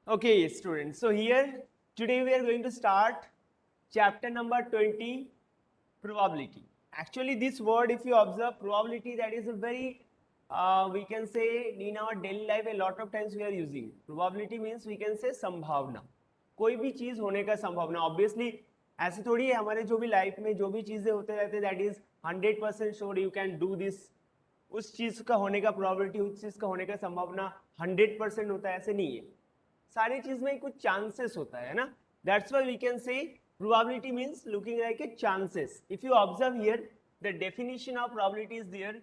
Okay, students. So here today we are going to start chapter number 20, probability. Actually, this word, if you observe, probability, that is a very we can say in our daily life a lot of times we are using. Probability means we can say संभावना. कोई भी चीज होने का संभावना. Obviously ऐसे थोड़ी है, हमारे जो भी लाइफ में जो भी चीजें होते रहते हैं, that is 100% sure you can do this. उस चीज का होने का प्रोबेबिलिटी, उस चीज का होने का संभावना 100% होता है, ऐसे नहीं है. सारी चीज में कुछ चांसेस होता है ना. That's why we can say probability means looking like a chances. If you observe here the definition of probability is there.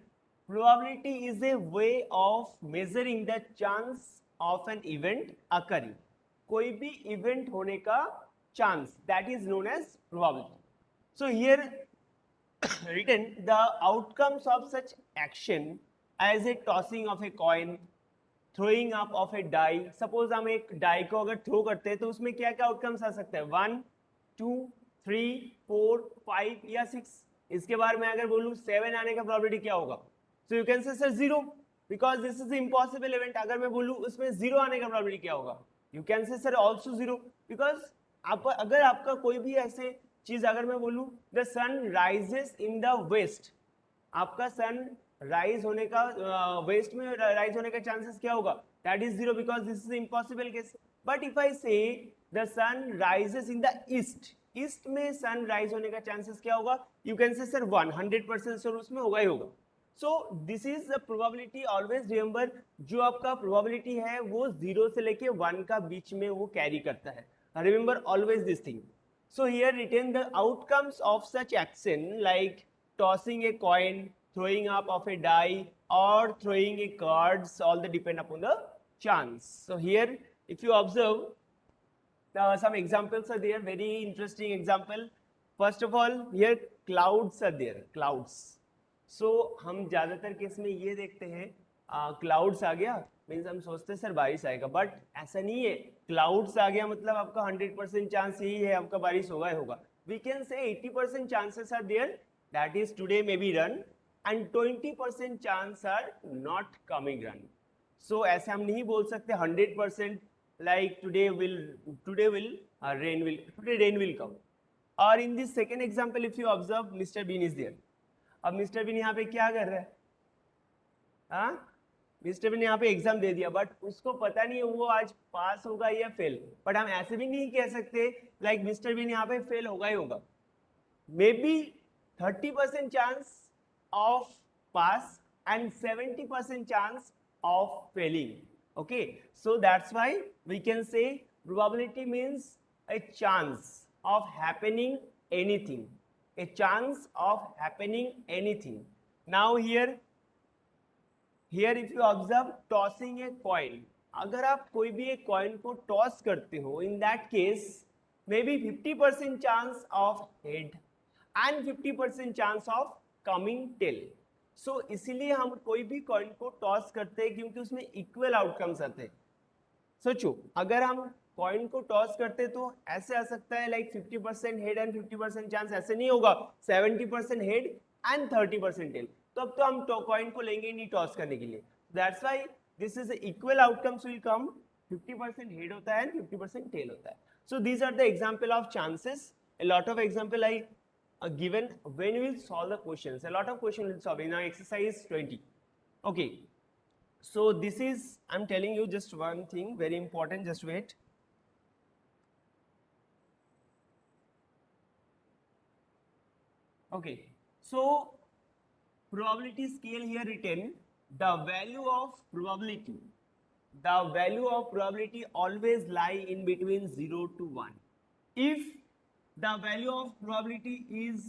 Probability is a way of measuring the chance of an event occurring. कोई भी event होने का chance, that is known as probability. So here written the outcomes of such action as a tossing of a coin, throwing up of a die. Suppose हम एक die को अगर throw करते हैं तो उसमें क्या क्या आउटकम्स आ सकते हैं? 1, 2, 3, 4, 5 या 6. इसके बाद मैं अगर बोलूँ 7 आने का प्रोबेबिलिटी क्या होगा? So you can say sir 0 because this is impossible event. अगर मैं बोलूँ उसमें 0 आने का प्रोबेबिलिटी क्या होगा? You can say sir also 0 because आप अगर आपका कोई भी ऐसे चीज अगर मैं बोलूँ the sun rises in the west, आपका सन राइज होने का वेस्ट में राइज होने का चांसेस क्या होगा? That is 0 because this is impossible case. But if I say the sun rises in the east, east में सन राइज होने का चांसेस क्या होगा? You can say sir 100% sir उसमें होगा ही होगा. So this is the probability. Always remember, जो आपका प्रोबेबिलिटी है वो 0 से लेके 1 का बीच में वो कैरी करता है. Remember always this thing. So here written the outcomes of such action like tossing a coin, throwing up of a die, or throwing a cards, all the depend upon the chance. So here if you observe, some examples are there, very interesting example. First of all, here clouds are there, clouds. So हम ज़्यादातर case में ये देखते हैं clouds आ गया means हम सोचते हैं सर बारिश आएगा, बट ऐसा नहीं है. क्लाउड्स आ गया मतलब आपका 100% चांस यही है आपका बारिश होगा ही होगा. We can say 80% chances are there, that is today may be rain, and 20% chance are not coming rain. So ऐसे हम नहीं बोल सकते 100% like today will rain will come. और in this second example if you observe, mister Bean is there. अब mister Bean यहाँ पे क्या कर रहा है? हाँ, मिस्टर बीन ने यहाँ पे एग्जाम दे दिया, बट उसको पता नहीं है वो आज पास होगा या फेल. बट हम ऐसे भी नहीं कह सकते लाइक मिस्टर बीन यहाँ पे फेल होगा ही होगा. Maybe 30% chance of pass and 70% chance of failing. Okay, so that's why we can say probability means a chance of happening anything, a chance of happening anything. Now here if you observe tossing a coin, अगर आप कोई भी एक coin को toss करते हो, in that case maybe 50% chance of head and 50% chance of coming tail. So इसीलिए हम कोई भी कॉइन को टॉस करते हैं क्योंकि उसमें इक्वल आउटकम्स आते हैं. सोचो अगर हम कॉइन को टॉस करते तो ऐसे आ सकता है लाइक 50% हेड एंड 50% चांस, ऐसे नहीं होगा 70% हेड एंड 30% टेल. तो अब तो हम कॉइन को लेंगे नहीं टॉस करने के लिए. That's why this is equal outcomes will come. 50% head होता है एंड 50% टेल होता है. So these are the example of chances. A lot of example I given when we will solve the questions. A lot of questions will solve in our exercise 20. Okay. So this is, I'm telling you just one thing very important, just wait. Okay, so probability scale here written, the value of probability always lie in between 0 to 1. If the value of probability is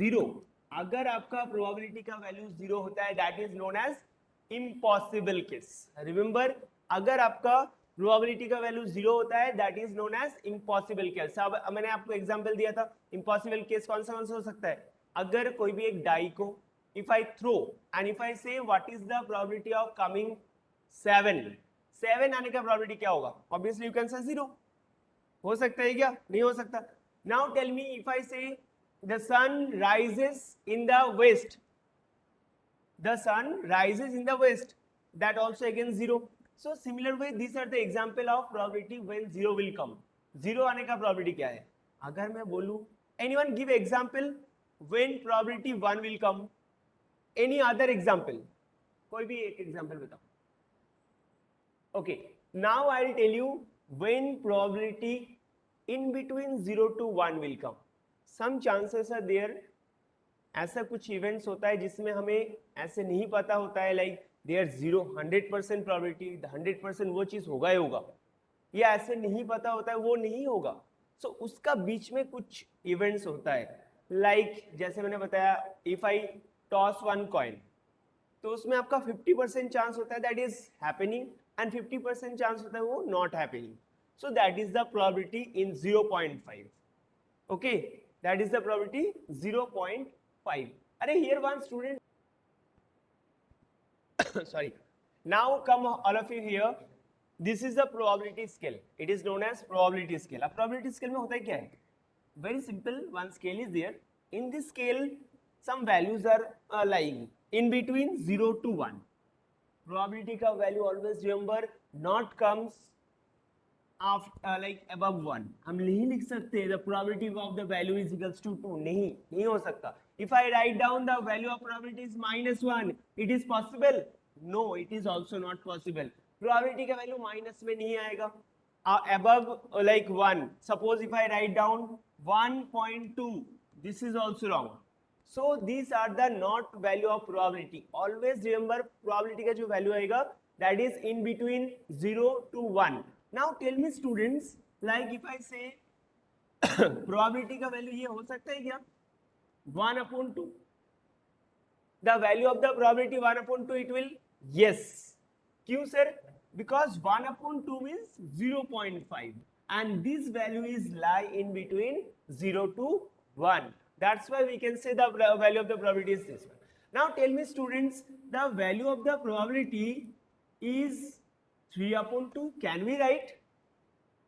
0, अगर आपका probability का value 0 होता है, that is known as impossible case. Remember, अगर आपका probability का value 0 होता है, that is known as impossible case. अब मैंने आपको एग्जांपल दिया था. इम्पॉसिबल केस कौन सा हो सकता है? अगर कोई भी एक डाई को if I throw and if I say what is the probability of coming 7 आने का प्रोबेबिलिटी क्या होगा? ऑब्वियसली यू कैन से 0. हो सकता है क्या? नहीं हो सकता. Now tell me if I say the sun rises in the west, the sun rises in the west, that also again 0. So similar way, these are the example of probability when zero will come. Zero आने का probability क्या है? अगर मैं बोलूँ, anyone give example when probability one will come? Any other example? कोई भी एक example बताओ. Okay, now I'll tell you when probability in between 0 to 1 will come. Some chances are there. ऐसा कुछ इवेंट्स होता है जिसमें हमें ऐसे नहीं पता होता है, लाइक देयर 100% प्रोबेबिलिटी 100% वो चीज होगा ही होगा, या ऐसे नहीं पता होता है वो नहीं होगा. सो उसका बीच में कुछ इवेंट्स होता है, लाइक जैसे मैंने बताया, if I toss one coin, तो उसमें आपका 50% चांस होता है that is happening and 50% chance होता है वो not happening. So that is the probability in 0.5. Okay, that is the probability 0.5. अरे here one student sorry, now come all of you here. This is the probability scale. It is known as probability scale. अब probability scale में होता है क्या है? Very simple. One scale is there. In this scale, some values are lying in between 0 to 1. Probability का value always remember not comes after like above 1. हम नहीं लिख सकते the probability of the value is equals to 2. नहीं हो सकता. If I write down the value of probability is -1, it is possible? No, it is also not possible. Probability का value minus में नहीं आएगा. Above like 1. Suppose if I write down 1.2, this is also wrong. So these are the not value of probability. Always remember probability का जो value आएगा that is in between 0 to 1. Now tell me students, like if I say probability का value ये हो सकता है क्या? 1/2. The value of the probability 1/2 it will, yes. क्यों sir? Because 1/2 means 0.5 and this value is lie in between 0 to 1. That's why we can say the value of the probability is this one. Now tell me students, the value of the probability is 3/2. Can we write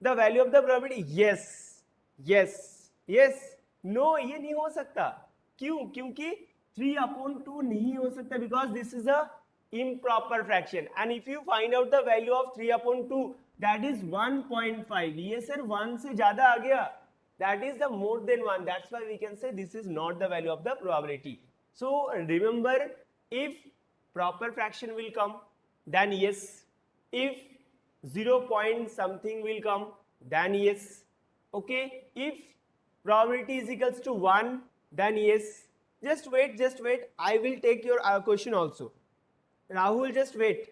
the value of the probability? Yes, yes, yes. No, ये नहीं हो सकता. क्यों? क्योंकि 3/2 नहीं हो सकता because this is a improper fraction. And if you find out the value of 3/2, that is 1.5. ये sir 1 से ज़्यादा आ गया. That is the more than 1. That's why we can say this is not the value of the probability. So remember, if proper fraction will come, then yes. If 0 point something will come, then yes. Okay. If probability is equals to 1, then yes. Just wait, just wait. I will take your question also. Rahul, just wait.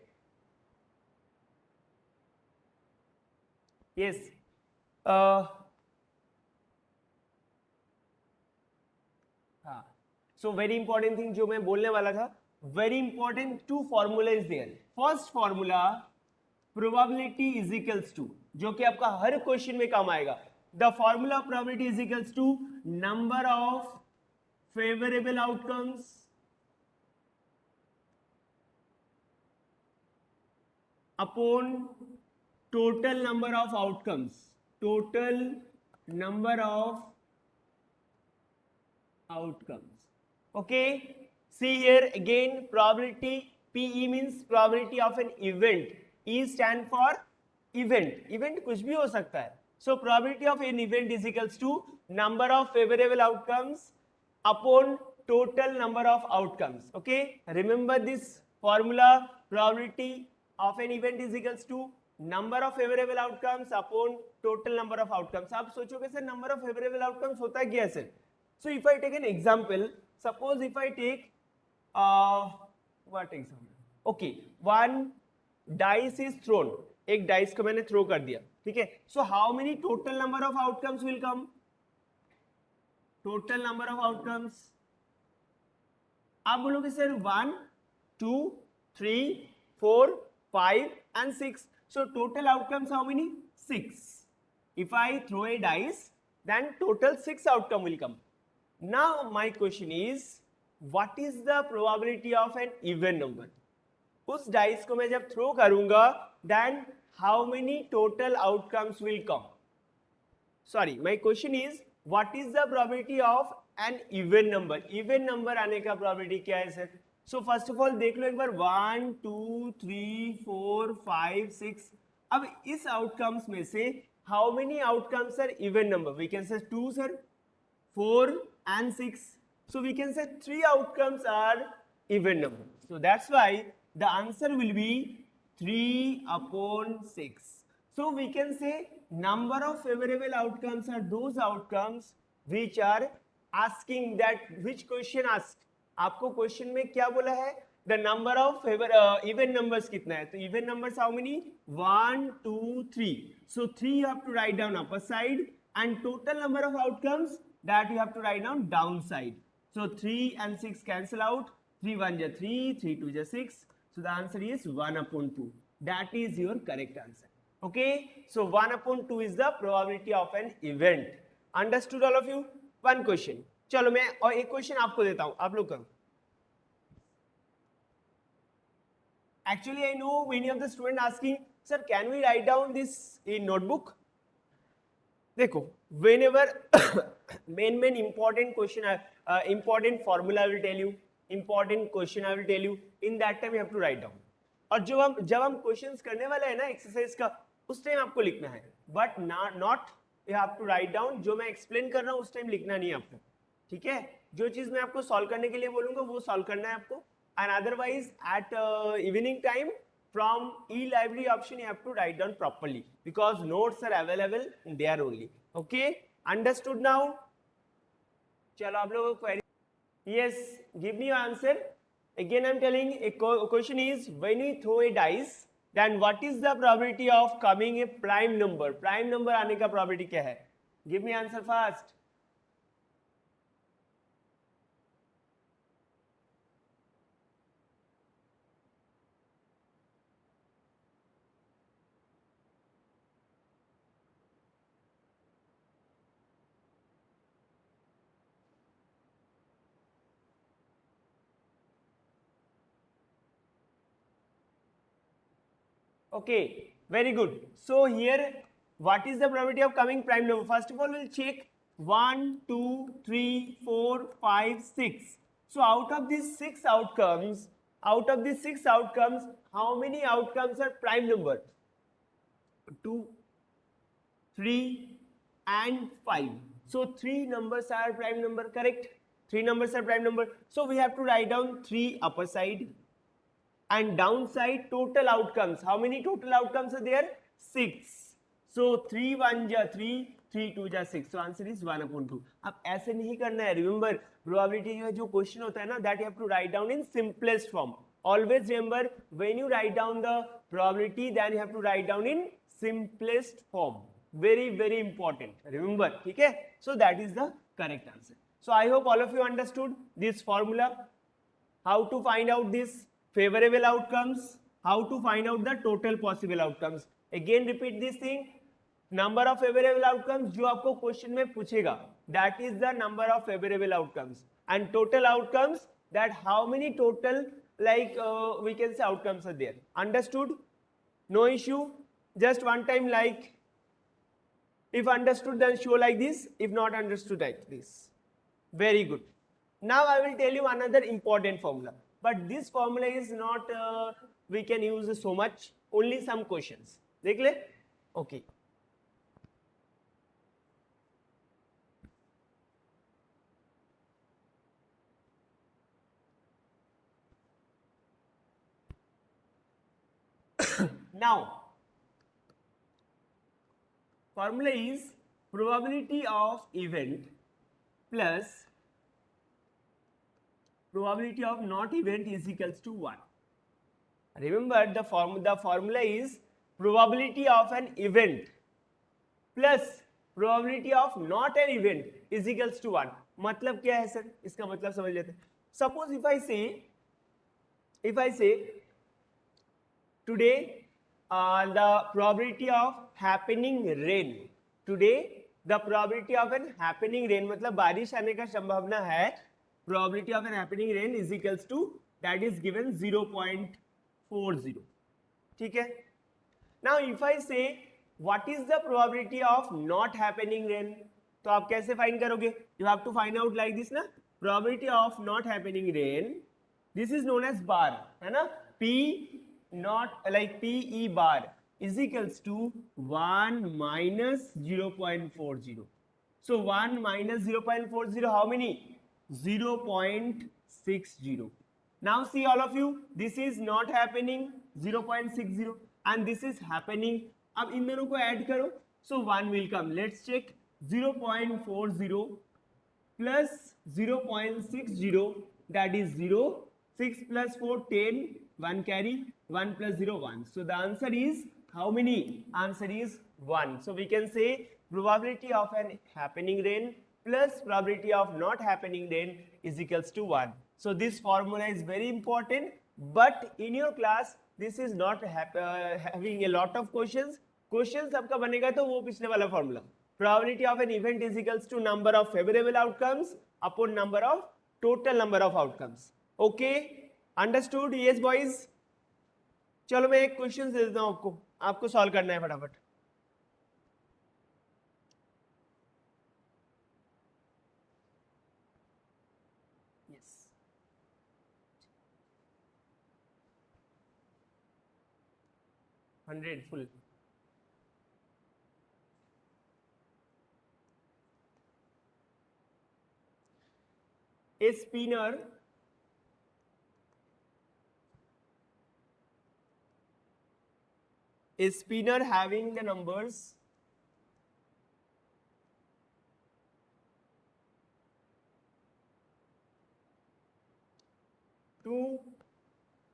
Yes. So very important thing जो मैं बोलने वाला था. Very important, 2 formula is there. First formula, probability is equals to, जो कि आपका हर question में काम आएगा. The formula of probability is equals to number of favorable outcomes upon total number of outcomes. Total number of outcomes. Okay, see here again, probability. PE means probability of an event. E stand for event. Event कुछ भी हो सकता है. So probability of an event is equals to number of favorable outcomes upon total number of outcomes. Okay, remember this formula. Probability of an event is equals to number of favorable outcomes upon total number of outcomes. आप सोचोगे sir number of favorable outcomes होता क्या है sir? So if I take an example, suppose if I take what example? Okay, one dice is thrown. एक dice को मैंने throw कर दिया, ठीक है? So how many total number of outcomes will come? Total number of outcomes. आप बोलोगे sir 1, 2, 3, 4, 5 and 6. So total outcomes how many? 6. If I throw a dice, then total 6 outcome will come. Now my question is, what is the probability of an even number? उस dice को मैं जब throw करूंगा, then how many total outcomes will come? Sorry, my question is, what is the probability of an even number? Even number आने का probability क्या है sir? So first of all देख लो एक बार 1 2 3 4 5 6. अब इस आउटकम्स में से how many outcomes are even number? We can say 2 sir, 4 and 6. So we can say 3 outcomes are even number. So that's why the answer will be 3 upon 6. So we can say number of favorable outcomes are those outcomes which are asking that which question ask. आपको question में क्या बोला है? The number of even numbers कितना है? तो even numbers how many? 1 2 3. So 3 you have to write down upper side and total number of outcomes that you have to write down downside. So 3 and 6 cancel out. 3 1 is 3, 3 2 is 6. So the answer is 1 upon 2. That is your correct answer. Okay. So 1 upon 2 is the probability of an event. Understood all of you? One question. चलो मैं और एक question आपको देता हूं, आप लोग करो. Actually, I know many of the students asking, sir, can we write down this in notebook? देखो, whenever main important question, important formula I will tell you, important question I will tell you. In that time you have to write down. और जब हम questions करने वाले हैं ना exercise का, उस टाइम आपको लिखना है. But not you have to write down. जो मैं एक्सप्लेन कर रहा हूँ उस टाइम लिखना नहीं है आपको. ठीक है? जो चीज मैं आपको सॉल्व करने के लिए बोलूंगा वो सॉल्व करना है आपको. And otherwise at evening time from e-library option you have to write down properly because notes are available there only. Okay, understood now? चलो आप लोगों को query. Yes, give me your answer. Again I'm telling a question is when you throw a dice then what is the probability of coming a prime number? Prime number आने का probability क्या है? Give me answer fast. Okay, very good. So here, what is the probability of coming prime number? First of all, we'll check 1, 2, 3, 4, 5, 6. So out of these 6 outcomes, how many outcomes are prime number? 2, 3 and 5. So 3 numbers are prime number, correct? 3 numbers are prime number. So we have to write down 3 upper side. And downside total outcomes. How many total outcomes are there? 6. So 3 1 ja 3, 3 2 ja 6. So answer is 1 upon 2. अब ऐसे नहीं करना है. Remember probability जो question होता है ना, that you have to write down in simplest form. Always remember when you write down the probability, then you have to write down in simplest form. Very important. Remember, ठीक है? So that is the correct answer. So I hope all of you understood this formula. How to find out this favorable outcomes, how to find out the total possible outcomes. Again repeat this thing. Number of favorable outcomes जो आपको question में पूछेगा, that is the number of favorable outcomes. And total outcomes, that how many total like we can say outcomes are there. Understood? No issue. Just one time like, if understood then show like this, if not understood like this. Very good. Now I will tell you another important formula. But this formula is not we can use so much, only some questions. देख ले? Okay. Now, formula is probability of event plus probability of not event is equals to 1. Remember the formula is probability of an event plus probability of not an event is equals to 1. मतलब क्या है sir? इसका मतलब समझ लेते हैं. Suppose if I say today the probability of happening rain. Today the probability of an happening rain मतलब बारिश आने का संभावना है. Probability of an happening rain is equals to that is given 0.40. ठीक है? Now if I say what is the probability of not happening rain, तो आप कैसे find करोगे? You have to find out like this ना. Probability of not happening rain this is known as bar, है ना. P not like PE bar is equals to 1 minus 0.40. So 1 minus 0.40, how many? 0.60. Now see all of you, this is not happening 0.60 and this is happening. अब इन दोनों को add करो, so 1 will come. Let's check. 0.40 plus 0.60, that is 0. 6 plus 4, 10. 1 carry. 1 plus 0, 1. So the answer is how many? Answer is 1. So we can say probability of an happening rain plus probability of not happening rain is equals to 1. So this formula is very important, but in your class this is not having a lot of questions. Questions आपका बनेगा तो वो पिछले वाला formula. Probability of an event is equals to number of favorable outcomes upon number of total number of outcomes. Okay, understood? Yes boys. चलो मैं एक question दे देता हूँ आपको, आपको सॉल्व करना है फटाफट. Yes, hundred full. A spinner having the numbers 2,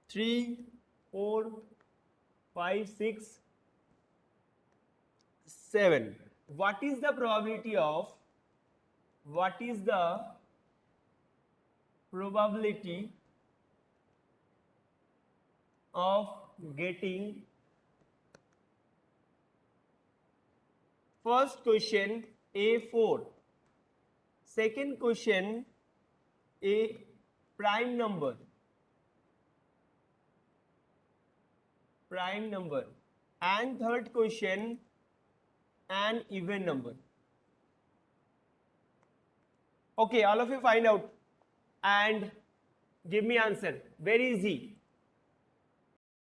3, 4, 5, 6, 7. What is the probability of getting first question A4, second question a prime number, and third question an even number. Okay, all of you find out and give me answer. Very easy.